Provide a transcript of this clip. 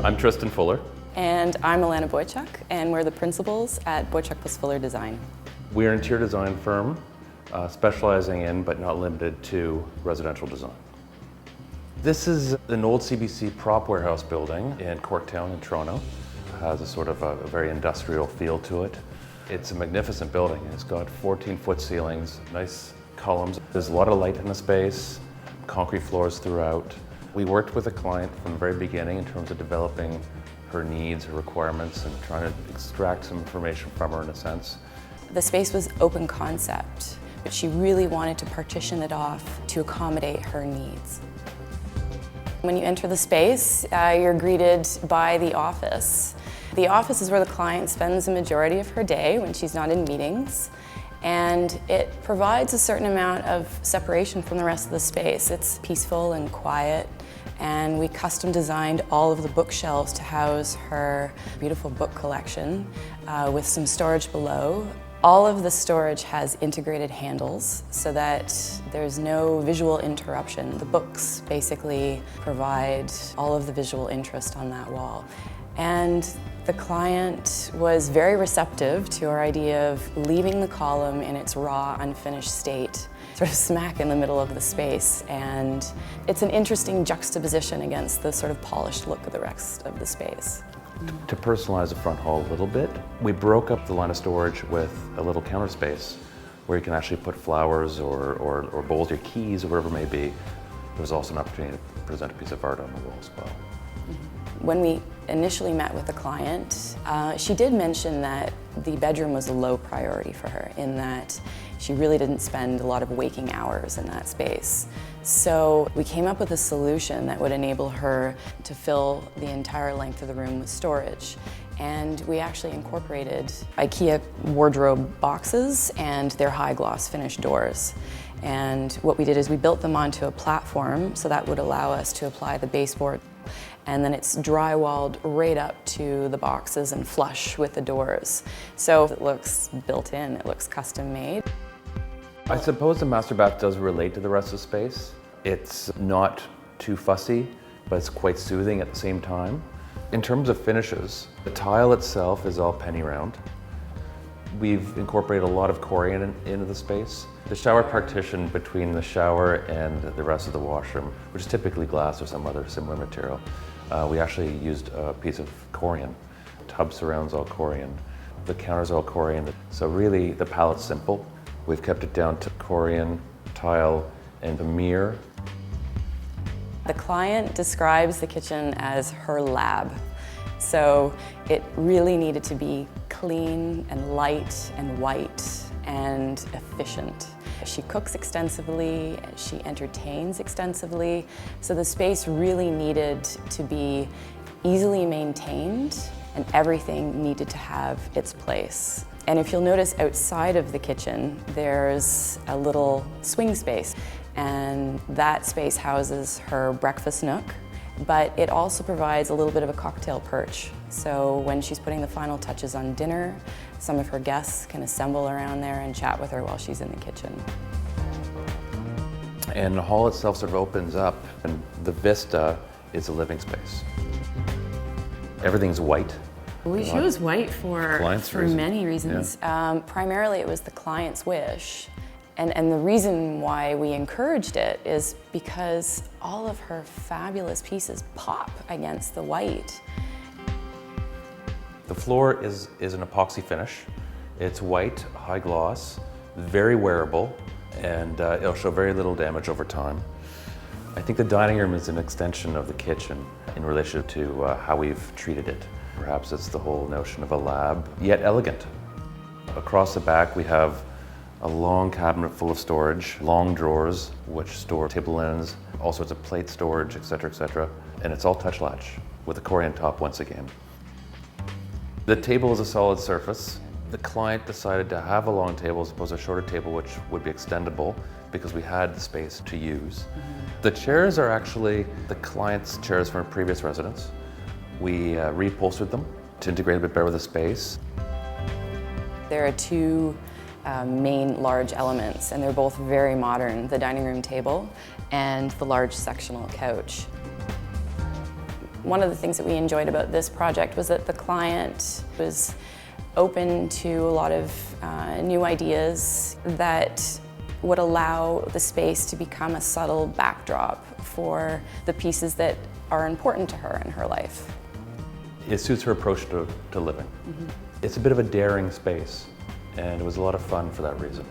I'm Tristan Fuller. And I'm Alana Boychuk, and we're the principals at Boychuk + Fuller Design. We're an interior design firm specializing in, but not limited to, residential design. This is an old CBC prop warehouse building in Corktown in Toronto. It has a sort of a very industrial feel to it. It's a magnificent building. It's got 14-foot ceilings, nice columns. There's a lot of light in the space, concrete floors throughout. We worked with a client from the very beginning in terms of developing her needs, her requirements, and trying to extract some information from her in a sense. The space was open concept, but she really wanted to partition it off to accommodate her needs. When you enter the space, you're greeted by the office. The office is where the client spends the majority of her day when she's not in meetings, and it provides a certain amount of separation from the rest of the space. It's peaceful and quiet, and we custom designed all of the bookshelves to house her beautiful book collection with some storage below. All of the storage has integrated handles so that there's no visual interruption. The books basically provide all of the visual interest on that wall. And the client was very receptive to our idea of leaving the column in its raw, unfinished state, sort of smack in the middle of the space. And it's an interesting juxtaposition against the sort of polished look of the rest of the space. To personalize the front hall a little bit, we broke up the line of storage with a little counter space where you can actually put flowers or bowls, your keys, or whatever it may be. There was also an opportunity to present a piece of art on the wall as well. When we initially met with the client, she did mention that the bedroom was a low priority for her, in that she really didn't spend a lot of waking hours in that space. So we came up with a solution that would enable her to fill the entire length of the room with storage. And we actually incorporated IKEA wardrobe boxes and their high gloss finished doors. And what we did is we built them onto a platform so that would allow us to apply the baseboard. And then it's drywalled right up to the boxes and flush with the doors. So it looks built in, it looks custom made. I suppose the master bath does relate to the rest of the space. It's not too fussy, but it's quite soothing at the same time. In terms of finishes, the tile itself is all penny round. We've incorporated a lot of corian into the space. The shower partition between the shower and the rest of the washroom, which is typically glass or some other similar material, we actually used a piece of corian. The tub surrounds all corian. The counter's all corian. So really the palette's simple. We've kept it down to corian, tile, and a mirror. The client describes the kitchen as her lab. So it really needed to be clean and light and white and efficient. She cooks extensively, she entertains extensively, so the space really needed to be easily maintained and everything needed to have its place. And if you'll notice outside of the kitchen, there's a little swing space, and that space houses her breakfast nook, but it also provides a little bit of a cocktail perch. So when she's putting the final touches on dinner, some of her guests can assemble around there and chat with her while she's in the kitchen. And the hall itself sort of opens up, and the vista is a living space. Everything's white. We chose white for many reasons. Yeah. Primarily it was the client's wish. And the reason why we encouraged it is because all of her fabulous pieces pop against the white. The floor is an epoxy finish. It's white, high gloss, very wearable, and it'll show very little damage over time. I think the dining room is an extension of the kitchen in relation to how we've treated it. Perhaps it's the whole notion of a lab, yet elegant. Across the back we have a long cabinet full of storage, long drawers which store table linens, all sorts of plate storage, etc., and it's all touch latch with a corian top once again. The table is a solid surface. The client decided to have a long table as opposed to a shorter table which would be extendable because we had the space to use. The chairs are actually the client's chairs from a previous residence. We reupholstered them to integrate a bit better with the space. There are two main large elements, and they're both very modern, the dining room table and the large sectional couch. One of the things that we enjoyed about this project was that the client was open to a lot of new ideas that would allow the space to become a subtle backdrop for the pieces that are important to her in her life. It suits her approach to living. It's a bit of a daring space, and it was a lot of fun for that reason.